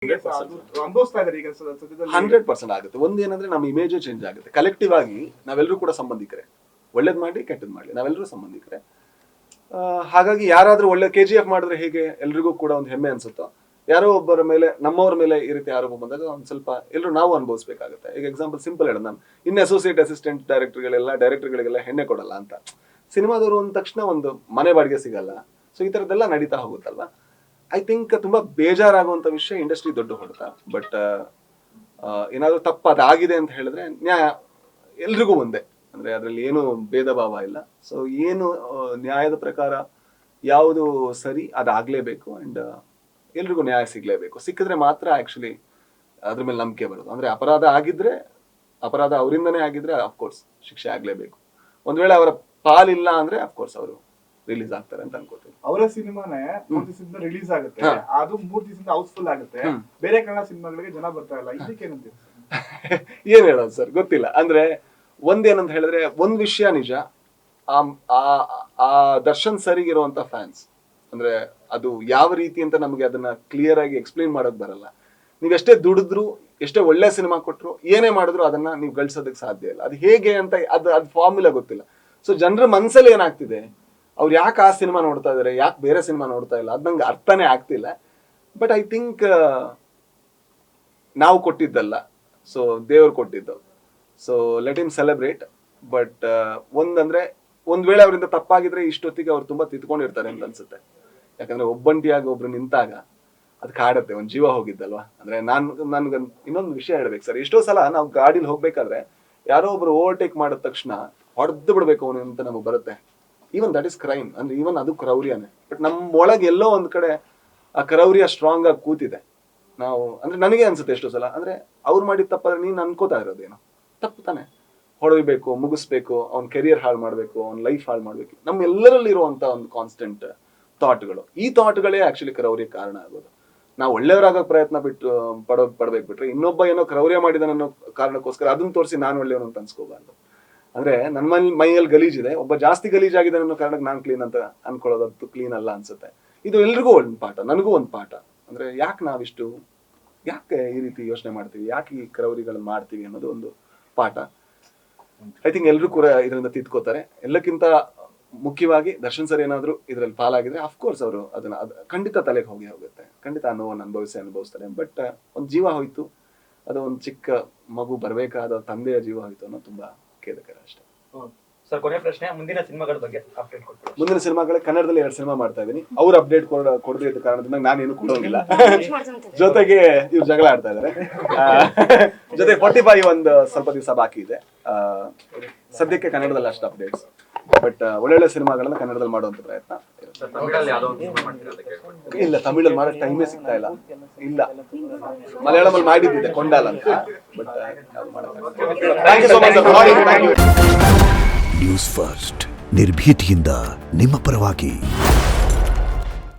ಅನುಭವಿಸ್ತಾ ಇದ್ದಾರೆ ಈಗ ಸದ್ಯದಲ್ಲಿ 100% ಆಗುತ್ತೆ. ಒಂದೇನಂದ್ರೆ ನಮ್ಮ ಇಮೇಜ್ ಚೇಂಜ್ ಆಗುತ್ತೆ. ಕಲೆಕ್ಟಿವ್ ಆಗಿ ನಾವೆಲ್ಲರೂ ಕೂಡ ಸಂಬಂಧಿಕರೇ, ಒಳ್ಳೇದ್ ಮಾಡಿ ಕೆಟ್ಟದ್ ಮಾಡಿ ನಾವೆಲ್ಲರೂ ಸಂಬಂಧಿಕರೇ. ಹಾಗಾಗಿ ಯಾರಾದ್ರೂ ಒಳ್ಳೆ KGF ಮಾಡಿದ್ರೆ ಹೇಗೆ ಎಲ್ರಿಗೂ ಕೂಡ ಒಂದು ಹೆಮ್ಮೆ ಅನ್ಸುತ್ತೋ, ಯಾರೋ ಒಬ್ಬರ ಮೇಲೆ ನಮ್ಮವ್ರ ಮೇಲೆ ಈ ರೀತಿ ಆರೋಪ ಬಂದಾಗ ಒಂದ್ ಸ್ವಲ್ಪ ಎಲ್ಲರೂ ನಾವು ಅನುಭವಿಸ್ಬೇಕಾಗುತ್ತೆ. ಈಗ ಎಕ್ಸಾಂಪಲ್ ಸಿಂಪಲ್ ಹೇಳೋದು, ನಾನು ಇನ್ನು ಅಸೋಸಿಯೇಟ್ ಅಸಿಸ್ಟೆಂಟ್ ಡೈರೆಕ್ಟರ್ಗಳಿಗೆಲ್ಲ ಹೆಣ್ಣೆ ಕೊಡಲ್ಲ ಅಂತ. ಸಿನಿಮಾದವರು ಅಂದ ತಕ್ಷಣ ಒಂದು ಮನೆ ಬಾಡಿಗೆ ಸಿಗಲ್ಲ. ಸೊ ಈ ತರದ್ದೆಲ್ಲ ನಡೀತಾ ಹೋಗುತ್ತಲ್ವಾ. ಐ ಥಿಂಕ್ ತುಂಬಾ ಬೇಜಾರಾಗುವಂತ ವಿಷಯ, ಇಂಡಸ್ಟ್ರಿ ದೊಡ್ಡ ಹೊಡೆತ. ಬಟ್ ಏನಾದ್ರು ತಪ್ಪು ಅದಾಗಿದೆ ಅಂತ ಹೇಳಿದ್ರೆ ನ್ಯಾಯ ಎಲ್ರಿಗೂ ಒಂದೇ, ಅಂದ್ರೆ ಅದ್ರಲ್ಲಿ ಏನು ಭೇದ ಭಾವ ಇಲ್ಲ. ಸೊ ಏನು ನ್ಯಾಯದ ಪ್ರಕಾರ ಯಾವುದು ಸರಿ ಅದಾಗ್ಲೇಬೇಕು. ಅಂಡ್ ಎಲ್ರಿಗೂ ನ್ಯಾಯ ಸಿಗ್ಲೇಬೇಕು. ಸಿಕ್ಕಿದ್ರೆ ಮಾತ್ರ ಆಕ್ಚುಲಿ ಅದ್ರ ಮೇಲೆ ನಂಬಿಕೆ ಬರೋದು. ಅಂದ್ರೆ ಅಪರಾಧ ಆಗಿದ್ರೆ, ಅಪರಾಧ ಅವರಿಂದನೇ ಆಗಿದ್ರೆ ಅಫ್ಕೋರ್ಸ್ ಶಿಕ್ಷೆ ಆಗ್ಲೇಬೇಕು. ಒಂದ್ ವೇಳೆ ಅವರ ಪಾಲಿಲ್ಲ ಅಂದ್ರೆ ಅಫ್ಕೋರ್ಸ್ ಅವರು ರಿಲೀಸ್ ಆಗ್ತಾರೆ ಅಂತ ಅನ್ಕೋತೀನಿ. ಅವರ ಸಿನಿಮಾನೇ 3 ದಿವಸದಿಂದ ರಿಲೀಸ್ ಆಗುತ್ತೆ, ಅದು 3 ದಿವಸದಿಂದ ಹೌಸ್ಫುಲ್ ಆಗುತ್ತೆ. ಬೇರೆ ಕನ್ನಡ ಸಿನಿಮಾಗಳಿಗೆ ಜನ ಬರ್ತಾ ಇಲ್ಲ, ಇದಕ್ಕೆ ಏನಂತೀವಿ? ಏನ್ ಹೇಳೋದು ಸರ್ ಗೊತ್ತಿಲ್ಲ. ಅಂದ್ರೆ ಒಂದೇನಂತ ಹೇಳಿದ್ರೆ, ಒಂದ್ ವಿಷಯ ನಿಜ, ಆ ದರ್ಶನ್ ಸರಿಗಿರುವಂತ ಫ್ಯಾನ್ಸ್, ಅಂದ್ರೆ ಅದು ಯಾವ ರೀತಿ ಅಂತ ನಮಗೆ ಅದನ್ನ ಕ್ಲಿಯರ್ ಆಗಿ ಎಕ್ಸ್ಪ್ಲೈನ್ ಮಾಡೋಕ್ ಬರಲ್ಲ. ನೀವ್ ಎಷ್ಟೇ ದುಡಿದ್ರು, ಎಷ್ಟೇ ಒಳ್ಳೆ ಸಿನಿಮಾ ಕೊಟ್ರು, ಏನೇ ಮಾಡಿದ್ರು ಅದನ್ನ ನೀವು ಗಳಿಸೋದಕ್ಕೆ ಸಾಧ್ಯ ಇಲ್ಲ. ಅದು ಹೇಗೆ ಅಂತ ಅದ್ ಫಾರ್ಮುಲಾ ಗೊತ್ತಿಲ್ಲ. ಸೊ ಜನರ ಮನ್ಸಲ್ಲಿ ಏನಾಗ್ತಿದೆ, ಅವ್ರು ಯಾಕೆ ಆ ಸಿನಿಮಾ ನೋಡ್ತಾ ಇದಾರೆ, ಯಾಕೆ ಬೇರೆ ಸಿನಿಮಾ ನೋಡ್ತಾ ಇಲ್ಲ, ಅದ್ ನಂಗೆ ಅರ್ಥನೇ ಆಗ್ತಿಲ್ಲ. ಬಟ್ ಐ ಥಿಂಕ್ ನಾವು ಕೊಟ್ಟಿದ್ದಲ್ಲ, ಸೊ ದೇವ್ರು ಕೊಟ್ಟಿದ್ದು. So let him celebrate. But ಒಂದಂದ್ರೆ, ಒಂದ್ ವೇಳೆ ಅವರಿಂದ ತಪ್ಪಾಗಿದ್ರೆ ಇಷ್ಟೊತ್ತಿಗೆ ಅವ್ರು ತುಂಬಾ ತಿದ್ಕೊಂಡಿರ್ತಾರೆ ಅಂತ ಅನ್ಸುತ್ತೆ. ಯಾಕಂದ್ರೆ ಒಬ್ಬಂಟಿಯಾಗಿ ಒಬ್ರು ನಿಂತಾಗ ಅದ್ ಕಾಡತ್ತೆ, ಒಂದ್ ಜೀವ ಹೋಗಿದ್ದಲ್ವಾ. ಅಂದ್ರೆ ನನ್ಗೆ ಇನ್ನೊಂದು ವಿಷಯ ಹೇಳ್ಬೇಕು ಸರ್. ಎಷ್ಟೋ ಸಲ ನಾವು ಗಾಡಿಲಿ ಹೋಗ್ಬೇಕಾದ್ರೆ ಯಾರೋ ಒಬ್ರು ಓವರ್ಟೇಕ್ ಮಾಡಿದ ತಕ್ಷಣ ಹೊಡೆದು ಬಿಡ್ಬೇಕು ಅವನು ಅಂತ ನಮಗ್ ಬರುತ್ತೆ. Even that is crime. ಅಂದ್ರೆ ಈವನ್ ಅದು ಕ್ರೌರ್ಯನೇ. ಬಟ್ ನಮ್ಮ ಒಳಗೆ ಎಲ್ಲೋ ಒಂದ್ ಕಡೆ ಆ ಕ್ರೌರ್ಯ ಸ್ಟ್ರಾಂಗ್ ಆಗಿ ಕೂತಿದೆ. ನಾವು ಅಂದ್ರೆ ನನಗೆ ಅನ್ಸುತ್ತೆ ಎಷ್ಟೋ ಸಲ, ಅಂದ್ರೆ ಅವ್ರು ಮಾಡಿದ ತಪ್ಪಾದ್ರೆ ನೀನ್ ಅನ್ಕೋತಾ ಇರೋದೇನು ತಪ್ಪು ತಾನೆ. ಹೊಡಬೇಕು, ಮುಗಿಸ್ಬೇಕು, ಅವ್ನ ಕೆರಿಯರ್ ಹಾಳು ಮಾಡ್ಬೇಕು, ಅವ್ನ ಲೈಫ್ ಹಾಳು ಮಾಡ್ಬೇಕು, ನಮ್ಮ ಎಲ್ಲರಲ್ಲಿ ಇರುವಂತ ಒಂದು ಕಾನ್ಸ್ಟೆಂಟ್ ಥಾಟ್ಗಳು. ಈ ಥಾಟ್ಗಳೇ ಆಕ್ಚುಲಿ ಕ್ರೌರ್ಯ ಕಾರಣ ಆಗೋದು. ನಾವು ಒಳ್ಳೆಯವರಾಗೋ ಪ್ರಯತ್ನ ಪಡ್ಬೇಕು ಬಿಟ್ರೆ, ಇನ್ನೊಬ್ಬ ಏನೋ ಕ್ರೌರ್ಯ ಮಾಡಿದಾನ ಅನ್ನೋ ಕಾರಣಕ್ಕೋಸ್ಕರ ಅದನ್ನ ತೋರಿಸಿ ನಾನು ಒಳ್ಳೆಯವನು ಅಂತ ಅನ್ಸ್ಕೋಬಾರ್ದು. ಅಂದ್ರೆ ನನ್ನ ಮೈಯಲ್ಲಿ ಗಲೀಜಿದೆ, ಒಬ್ಬ ಜಾಸ್ತಿ ಗಲೀಜಾಗಿದೆ ಅನ್ನೋ ಕಾರಣಕ್ಕೆ ನಾನು ಕ್ಲೀನ್ ಅಂತ ಅನ್ಕೊಳ್ಳೋದು ಕ್ಲೀನ್ ಅಲ್ಲ ಅನ್ಸುತ್ತೆ. ಇದು ಎಲ್ರಿಗೂ ಒಂದು ಪಾಠ, ನನಗೂ ಒಂದು ಪಾಠ. ಅಂದ್ರೆ ಯಾಕೆ ಈ ರೀತಿ ಯೋಚನೆ ಮಾಡ್ತೀವಿ, ಯಾಕೆ ಈ ಕ್ರೌರಿಗಳನ್ನ ಮಾಡ್ತೀವಿ ಅನ್ನೋದು ಒಂದು ಪಾಠ. ಐ ಥಿಂಕ್ ಎಲ್ರು ಕೂಡ ಇದರಿಂದ ತಿದ್ಕೋತಾರೆ. ಎಲ್ಲಕ್ಕಿಂತ ಮುಖ್ಯವಾಗಿ ದರ್ಶನ್ ಸರ್ ಏನಾದ್ರು ಇದ್ರಲ್ಲಿ ಪಾಲಾಗಿದ್ರೆ ಅಫ್ಕೋರ್ಸ್ ಅವರು ಅದನ್ನ ಖಂಡಿತ ತಲೆಗೆ ಹೋಗುತ್ತೆ, ಖಂಡಿತ ಆ ನೋವನ್ನು ಅನುಭವಿಸ್ತಾರೆ. ಬಟ್ ಒಂದು ಜೀವ ಹೋಯ್ತು, ಅದು ಒಂದು ಚಿಕ್ಕ ಮಗು ಬರ್ಬೇಕಾದ ತಂದೆಯ ಜೀವ ಹೋಯ್ತು ಅನ್ನೋ ತುಂಬಾ ಖೇದಕರ ಅಷ್ಟೇ. ಸರ್ ಕೊನೆ ಪ್ರಶ್ನೆ, ಮುಂದಿನ ಸಿನಿಮಾಗಳ ಬಗ್ಗೆ ಅಪ್ಡೇಟ್ ಕೊಡ್ತೀವಿ. ಮುಂದಿನ ಸಿನಿಮಾಗಳೇ ಕನ್ನಡದಲ್ಲಿ 2 ಸಿನಿಮಾ ಮಾಡ್ತಾ ಇದೀನಿ. ಅವ್ರು ಅಪ್ಡೇಟ್ ಕೊಡದೇ ಇದ್ದ ಕಾರಣದಿಂದ ನಾನೇನು ಕೊಡೋಂಗಿಲ್ಲ. ಜೊತೆಗೆ ಇವ್ರು ಜಗಳ ಆಡ್ತಾ ಇದಾರೆ. ಜೊತೆ 45 ಒಂದು ಸ್ವಲ್ಪ ದಿವಸ ಬಾಕಿ ಇದೆ. ಸದ್ಯಕ್ಕೆ ಕನ್ನಡದಲ್ಲಿ ಅಷ್ಟು ಅಪ್ಡೇಟ್ಸ್. ಬಟ್ ಒಳ್ಳೊಳ್ಳೆ ಸಿನಿಮಾಗಳನ್ನ ಕನ್ನಡದಲ್ಲಿ ಮಾಡುವಂತ ಪ್ರಯತ್ನ. ಇಲ್ಲ, ತಮಿಳಲ್ಲಿ ಮಾಡೋ ಟೈಮೇ ಸಿಗ್ತಾ ಇಲ್ಲ. ಮಲಯಾಳಮಲ್ಲಿ ಮಾಡಿದ್ದಿದೆ ಕೊಂಡಾಲ ಅಂತ. But thank you so much. News first, ನಿರ್ಭೀತಿಯಿಂದ ನಿಮ್ಮ ಪರವಾಗಿ.